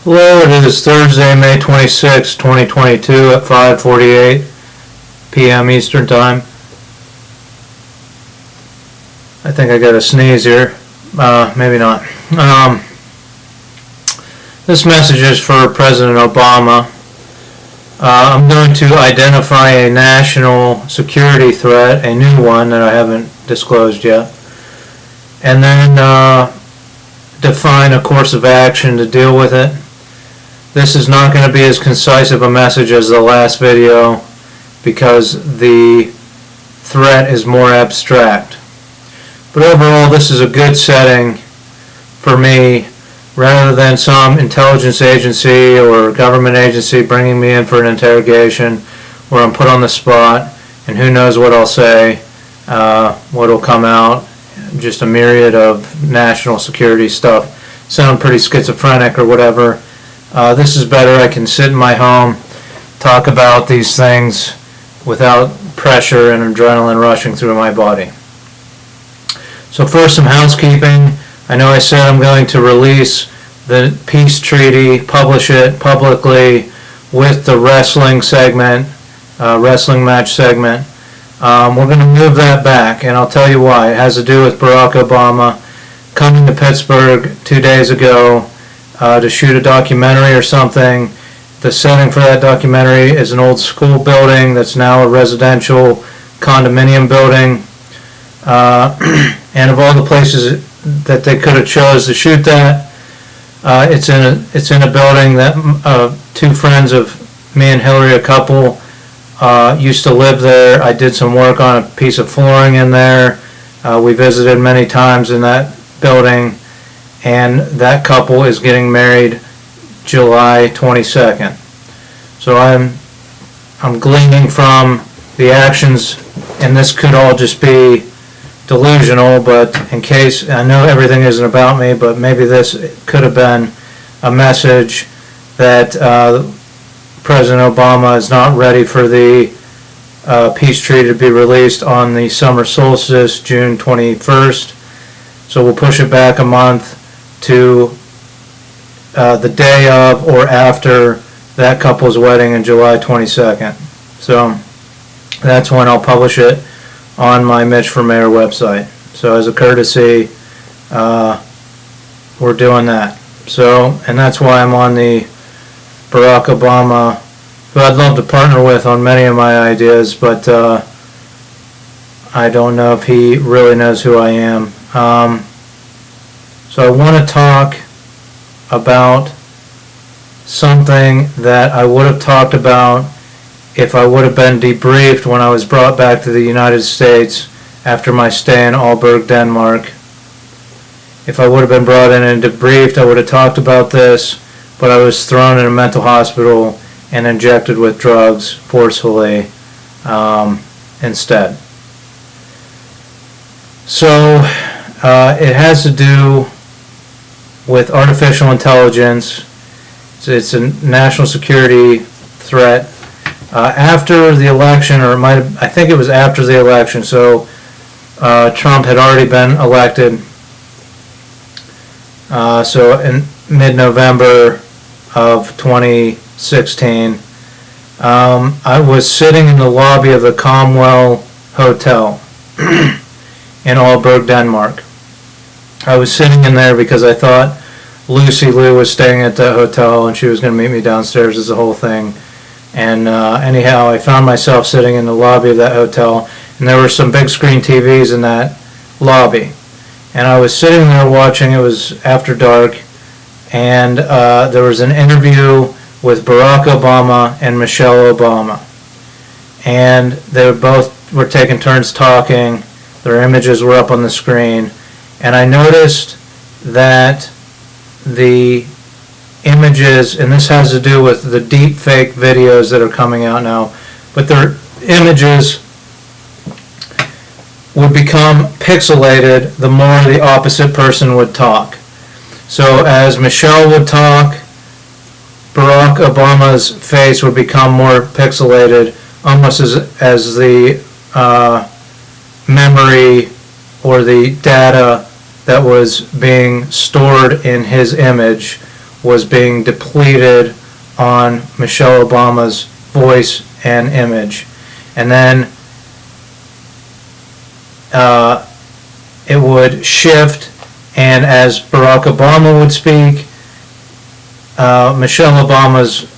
Hello, it is Thursday, May 26, 2022 at 5:48 p.m. Eastern Time. I think I got a sneeze here. Maybe not. This message is for President Obama. I'm going to identify a national security threat, a new one that I haven't disclosed yet, and then define a course of action to deal with it. This is not going to be as concise of a message as the last video because the threat is more abstract. But overall, this is a good setting for me, rather than some intelligence agency or government agency bringing me in for an interrogation where I'm put on the spot and who knows what I'll say, what will come out, just a myriad of national security stuff. Sound pretty schizophrenic or whatever. This is better. I can sit in my home, talk about these things without pressure and adrenaline rushing through my body. So first, some housekeeping. I know I said I'm going to release the peace treaty, publish it publicly with the wrestling segment, wrestling match segment. We're going to move that back, and I'll tell you why. It has to do with Barack Obama coming to Pittsburgh 2 days ago to shoot a documentary or something. The setting for that documentary is an old school building that's now a residential condominium building. And of all the places that they could have chose to shoot that, it's in a building that two friends of me and Hillary, a couple, used to live there. I did some work on a piece of flooring in there. We visited many times in that building. And that couple is getting married July 22nd. So I'm gleaning from the actions, and this could all just be delusional, but in case, I know everything isn't about me, but maybe this could have been a message that President Obama is not ready for the peace treaty to be released on the summer solstice, June 21st. So we'll push it back a month to the day of or after that couple's wedding on July 22nd. So that's when I'll publish it on my Mitch for Mayor website. So as a courtesy, we're doing that. So, and that's why I'm on the Barack Obama, who I'd love to partner with on many of my ideas, but I don't know if he really knows who I am. So I want to talk about something that I would have talked about if I would have been debriefed when I was brought back to the United States after my stay in Aalborg, Denmark. If I would have been brought in and debriefed, I would have talked about this, but I was thrown in a mental hospital and injected with drugs forcefully instead. So it has to do with artificial intelligence. It's a national security threat. After the election, or I think it was after the election, so Trump had already been elected. So in mid-November of 2016, I was sitting in the lobby of the Comwell Hotel in Aalborg, Denmark. I was sitting in there because I thought Lucy Liu was staying at the hotel and she was going to meet me downstairs as the whole thing. And anyhow, I found myself sitting in the lobby of that hotel, and there were some big screen TVs in that lobby. And I was sitting there watching, it was after dark, and there was an interview with Barack Obama and Michelle Obama. And they both were taking turns talking. Their images were up on the screen. And I noticed that the images, and this has to do with the deep fake videos that are coming out now, but their images would become pixelated the more the opposite person would talk. So as Michelle would talk, Barack Obama's face would become more pixelated, almost as the memory or the data that was being stored in his image was being depleted on Michelle Obama's voice and image. And then it would shift, and as Barack Obama would speak, Michelle Obama's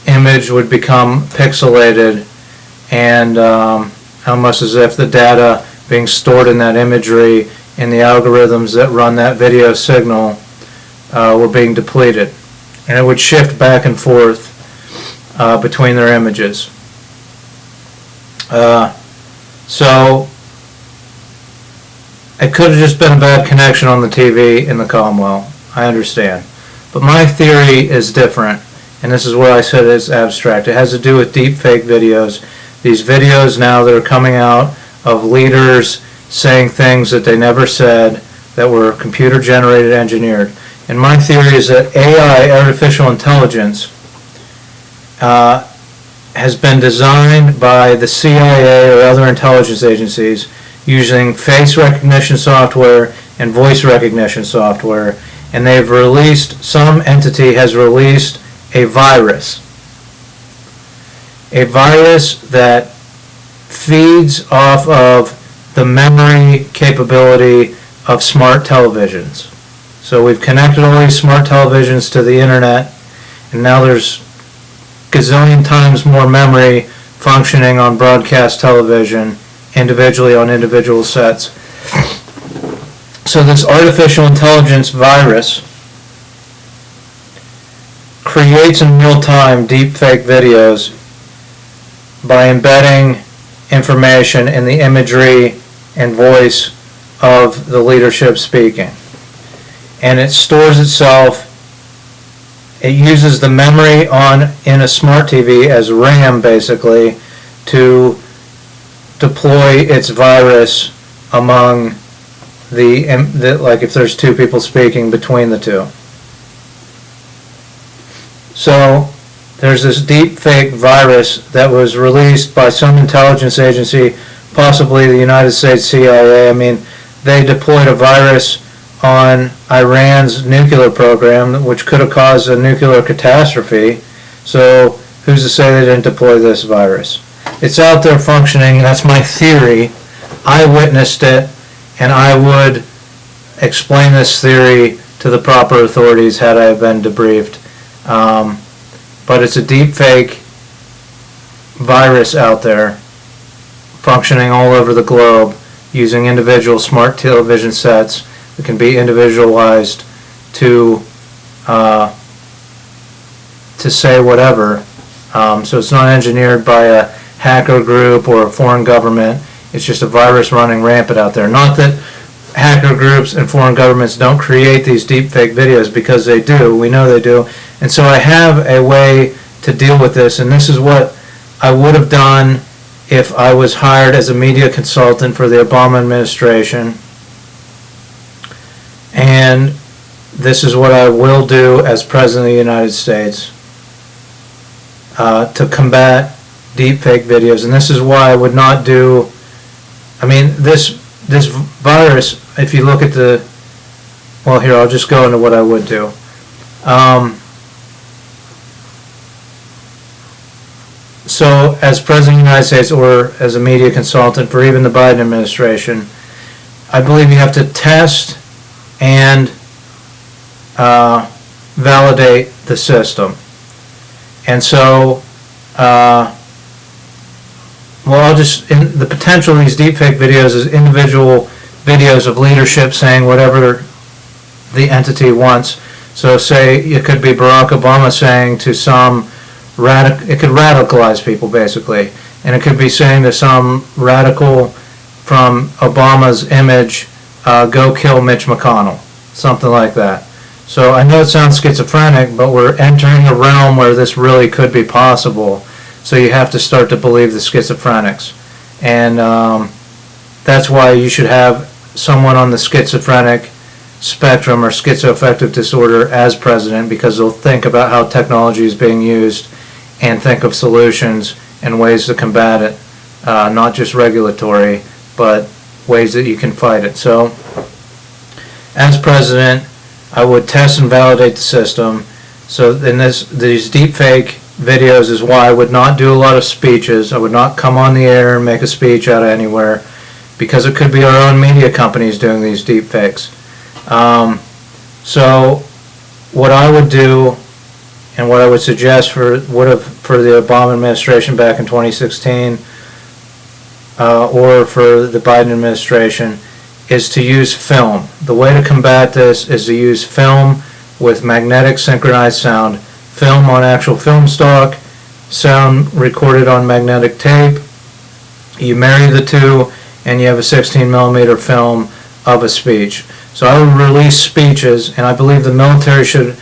image would become pixelated, and almost as if the data being stored in that imagery in the algorithms that run that video signal were being depleted. And it would shift back and forth between their images. So it could have just been a bad connection on the TV in the Commonwealth. I understand. But my theory is different, and this is where I said it's abstract. It has to do with deep fake videos. These videos now that are coming out of leaders saying things that they never said, that were computer generated, engineered. And my theory is that AI, artificial intelligence, has been designed by the CIA or other intelligence agencies using face recognition software and voice recognition software, and they've released, some entity has released a virus that feeds off of the memory capability of smart televisions. So we've connected all these smart televisions to the internet, and now there's gazillion times more memory functioning on broadcast television individually on individual sets. So this artificial intelligence virus creates in real time deep fake videos by embedding information in the imagery and voice of the leadership speaking. And it stores itself, it uses the memory in a smart TV as RAM basically to deploy its virus among like if there's two people speaking between the two. So there's this deep fake virus that was released by some intelligence agency, possibly the United States CIA. I mean, they deployed a virus on Iran's nuclear program, which could have caused a nuclear catastrophe. So who's to say they didn't deploy this virus? It's out there functioning. That's my theory. I witnessed it, and I would explain this theory to the proper authorities had I been debriefed. But it's a deep fake virus out there functioning all over the globe using individual smart television sets that can be individualized to say whatever. So it's not engineered by a hacker group or a foreign government. It's just a virus running rampant out there. Not that hacker groups and foreign governments don't create these deep fake videos, because they do. We know they do. And so I have a way to deal with this, and this is what I would have done if I was hired as a media consultant for the Obama administration. And this is what I will do as President of the United States to combat deepfake videos. And this is why I would not do, I mean, this virus, if you look at the, well, here, I'll just go into what I would do. So as President of the United States, or as a media consultant for even the Biden administration, I believe you have to test and validate the system. And so, well, the potential of these deepfake videos is individual videos of leadership saying whatever the entity wants. So say it could be Barack Obama saying to some it could radicalize people basically, and it could be saying to some radical from Obama's image, go kill Mitch McConnell, something like that. So I know it sounds schizophrenic, but we're entering a realm where this really could be possible. So you have to start to believe the schizophrenics. And that's why you should have someone on the schizophrenic spectrum or schizoaffective disorder as president, because they'll think about how technology is being used and think of solutions and ways to combat it, not just regulatory, but ways that you can fight it. So as president, I would test and validate the system, So in these deep fake videos is why I would not do a lot of speeches. I would not come on the air and make a speech out of anywhere, because it could be our own media companies doing these deep fakes. So what I would do, and what I would suggest for the Obama administration back in 2016, or for the Biden administration, is to use film. The way to combat this is to use film with magnetic synchronized sound, film on actual film stock, sound recorded on magnetic tape. You marry the two, and you have a 16 millimeter film of a speech. So I would release speeches, and I believe the military should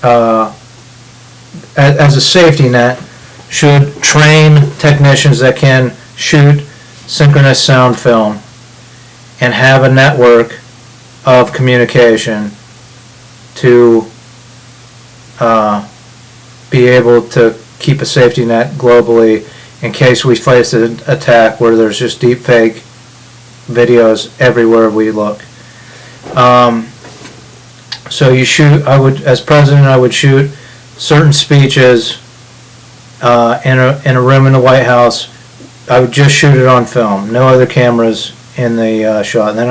as a safety net, should train technicians that can shoot synchronous sound film and have a network of communication to be able to keep a safety net globally in case we face an attack where there's just deep fake videos everywhere we look. So you shoot, as president, I would shoot certain speeches in a room in the White House. I would just shoot it on film, no other cameras in the shot. And then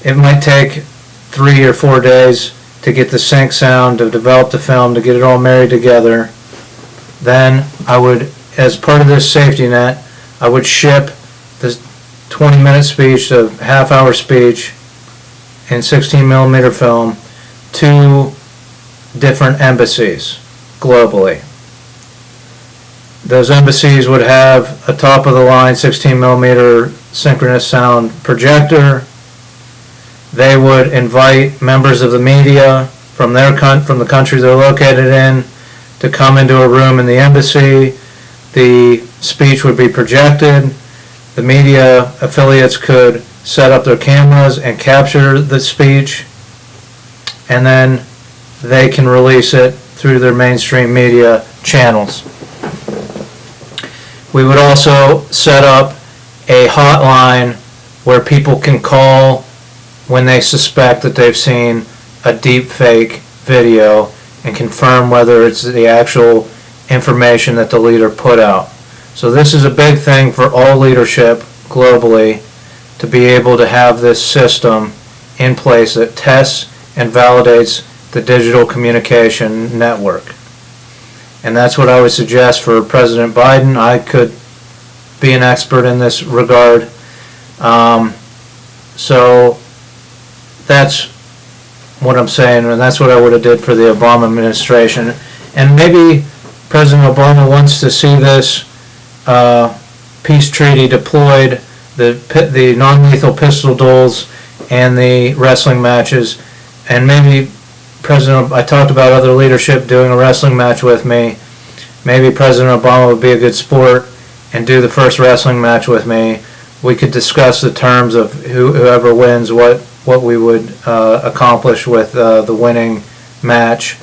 it might take 3 or 4 days to get the sync sound, to develop the film, to get it all married together. Then I would, as part of this safety net, I would ship this 20-minute speech, the half-hour speech in 16 millimeter film to different embassies globally. Those embassies would have a top-of-the-line 16 millimeter synchronous sound projector. They would invite members of the media from the country they're located in to come into a room in the embassy. The speech would be projected. The media affiliates could set up their cameras and capture the speech, and then they can release it through their mainstream media channels. We would also set up a hotline where people can call when they suspect that they've seen a deep fake video and confirm whether it's the actual information that the leader put out. So this is a big thing for all leadership globally, to be able to have this system in place that tests and validates the digital communication network. And that's what I would suggest for President Biden. I could be an expert in this regard. So that's what I'm saying, and that's what I would have did for the Obama administration. And maybe President Obama wants to see this peace treaty deployed, the non-lethal pistol duels and the wrestling matches, and maybe I talked about other leadership doing a wrestling match with me. Maybe President Obama would be a good sport and do the first wrestling match with me. We could discuss the terms of whoever wins, what we would accomplish with the winning match.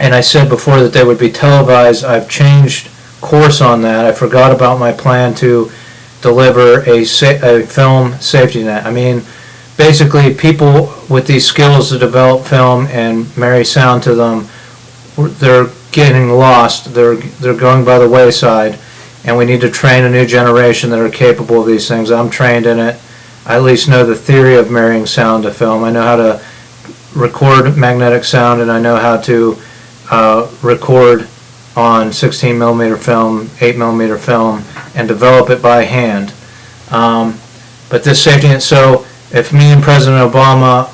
And I said before that they would be televised. I've changed course on that. I forgot about my plan to deliver a film safety net. I mean, basically, people with these skills to develop film and marry sound to them, they're getting lost. They're going by the wayside, and we need to train a new generation that are capable of these things. I'm trained in it. I at least know the theory of marrying sound to film. I know how to record magnetic sound, and I know how to record on 16 millimeter film, 8 millimeter film, and develop it by hand. But this safety net, so if me and President Obama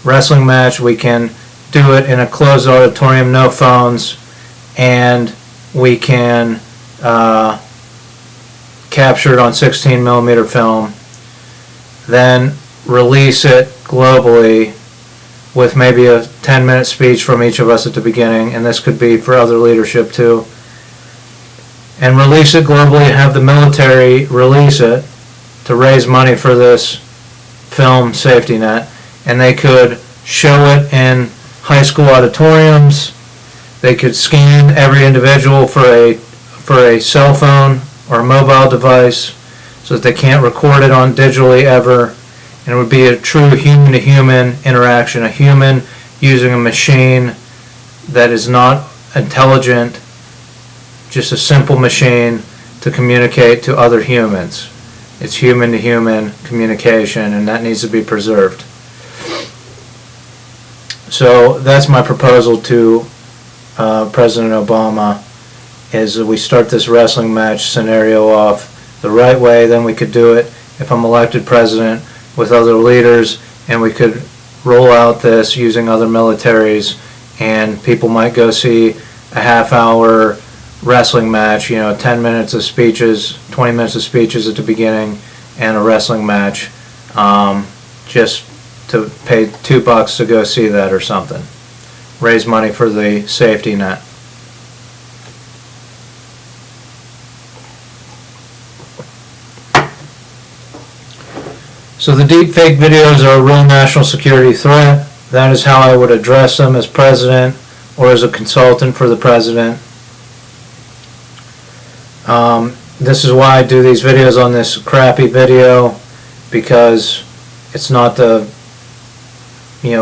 wrestling match, we can do it in a closed auditorium, no phones, and we can capture it on 16 millimeter film, then release it globally with maybe a 10-minute speech from each of us at the beginning, and this could be for other leadership too, and release it globally and have the military release it to raise money for this film safety net. And they could show it in high school auditoriums. They could scan every individual for a cell phone or a mobile device so that they can't record it on digitally ever. And it would be a true human-to-human interaction, a human using a machine that is not intelligent, just a simple machine to communicate to other humans. It's human-to-human communication, and that needs to be preserved. So that's my proposal to President Obama, is that we start this wrestling match scenario off the right way. Then we could do it, if I'm elected president, with other leaders, and we could roll out this using other militaries, and people might go see a half-hour wrestling match, 10 minutes of speeches, 20 minutes of speeches at the beginning, and a wrestling match, just to pay $2 to go see that or something. Raise money for the safety net. So the deepfake videos are a real national security threat. That is how I would address them as president or as a consultant for the president. This is why I do these videos on this crappy video, because it's not the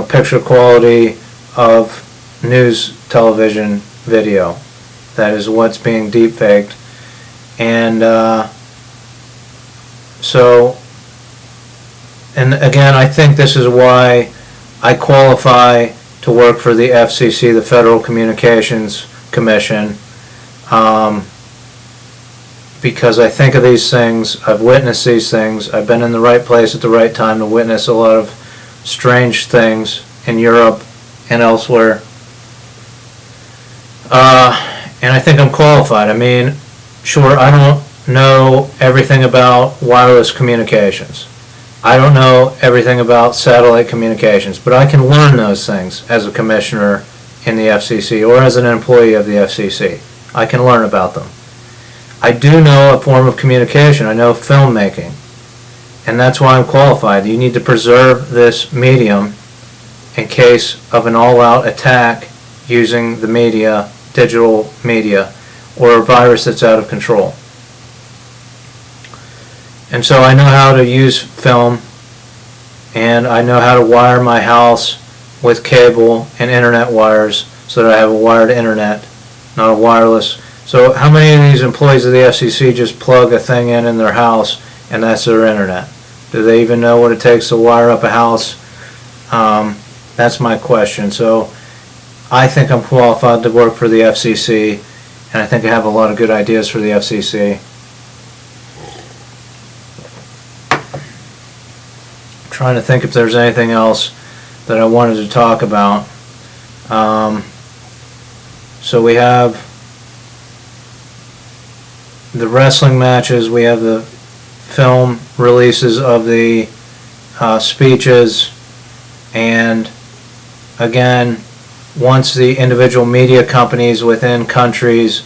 picture quality of news television video. That is what's being deepfaked. And and again, I think this is why I qualify to work for the FCC, the Federal Communications Commission, because I think of these things, I've witnessed these things, I've been in the right place at the right time to witness a lot of strange things in Europe and elsewhere. And I think I'm qualified. I mean, sure, I don't know everything about wireless communications. I don't know everything about satellite communications, but I can learn those things as a commissioner in the FCC or as an employee of the FCC. I can learn about them. I do know a form of communication. I know filmmaking, and that's why I'm qualified. You need to preserve this medium in case of an all-out attack using the media, digital media, or a virus that's out of control. And so I know how to use film, and I know how to wire my house with cable and internet wires so that I have a wired internet, not a wireless. So how many of these employees of the FCC just plug a thing in their house and that's their internet? Do they even know what it takes to wire up a house? That's my question. So I think I'm qualified to work for the FCC, and I think I have a lot of good ideas for the FCC. Trying to think if there's anything else that I wanted to talk about. So we have the wrestling matches, we have the film releases of the speeches, and again, once the individual media companies within countries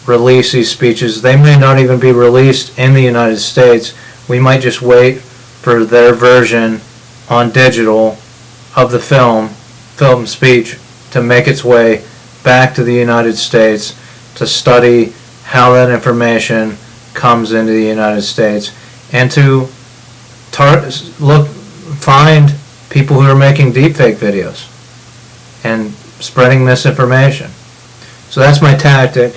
release these speeches, they may not even be released in the United States. We might just wait for their version on digital of the film speech to make its way back to the United States to study how that information comes into the United States, and to find people who are making deepfake videos and spreading misinformation. So that's my tactic.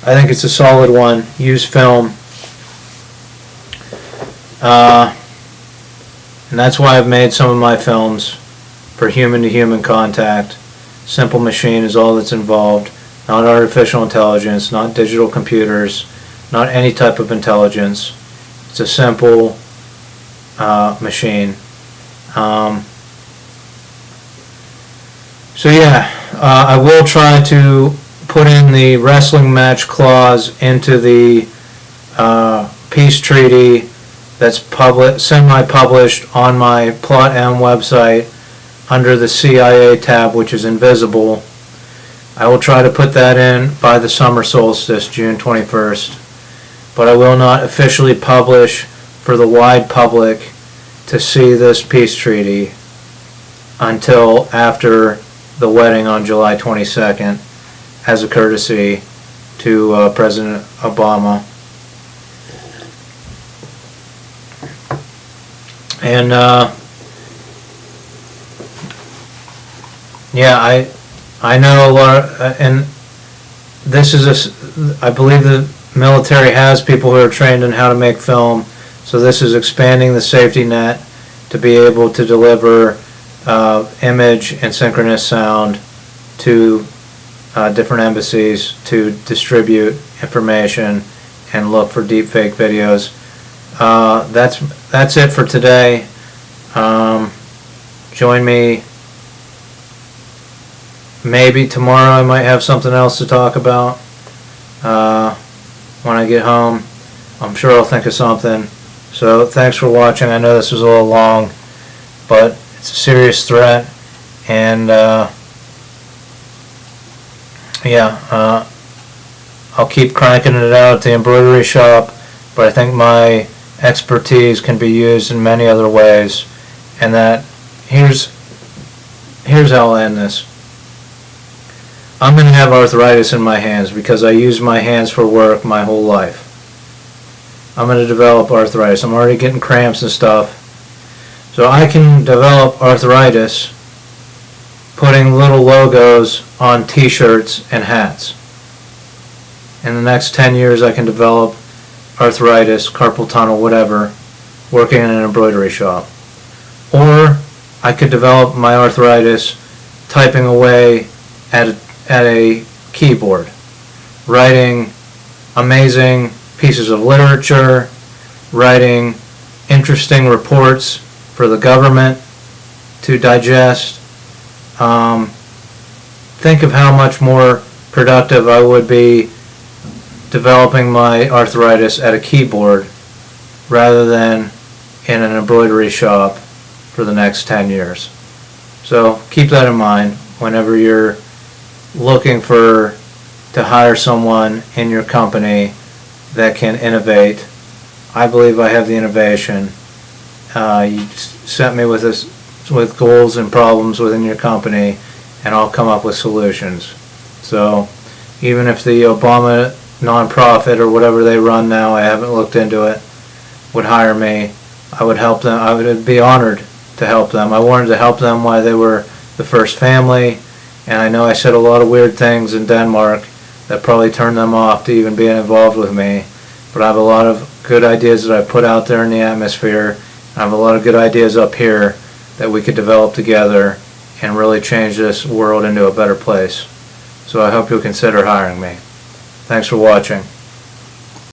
I think it's a solid one. Use film. And that's why I've made some of my films for human-to-human contact. Simple machine is all that's involved. Not artificial intelligence, not digital computers, not any type of intelligence. It's a simple machine. So yeah, I will try to put in the wrestling match clause into the peace treaty that's semi-published on my Plot M website under the CIA tab, which is invisible. I will try to put that in by the summer solstice, June 21st, but I will not officially publish for the wide public to see this peace treaty until after the wedding on July 22nd, as a courtesy to President Obama. Yeah, I know a lot, and this is I believe the military has people who are trained in how to make film, so this is expanding the safety net to be able to deliver image and synchronous sound to different embassies to distribute information and look for deepfake videos. That's it for today. Join me. Maybe tomorrow I might have something else to talk about. When I get home, I'm sure I'll think of something. So thanks for watching. I know this was a little long, but it's a serious threat, and I'll keep cranking it out at the embroidery shop, but I think my expertise can be used in many other ways. And that here's how I'll end this. I'm going to have arthritis in my hands because I use my hands for work my whole life. I'm going to develop arthritis. I'm already getting cramps and stuff. So I can develop arthritis putting little logos on t-shirts and hats. In the next 10 years I can develop arthritis, carpal tunnel, whatever, working in an embroidery shop. Or I could develop my arthritis typing away at a keyboard, writing amazing pieces of literature, writing interesting reports for the government to digest. Think of how much more productive I would be developing my arthritis at a keyboard rather than in an embroidery shop for the next 10 years. So keep that in mind whenever you're looking to hire someone in your company that can innovate. I believe I have the innovation. You sent me with goals and problems within your company, and I'll come up with solutions. So even if the Obama nonprofit or whatever they run now, I haven't looked into it, would hire me, I would help them. I would be honored to help them. I wanted to help them while they were the first family, and I know I said a lot of weird things in Denmark that probably turned them off to even being involved with me, but I have a lot of good ideas that I put out there in the atmosphere. I have a lot of good ideas up here that we could develop together and really change this world into a better place. So I hope you'll consider hiring me. Thanks for watching.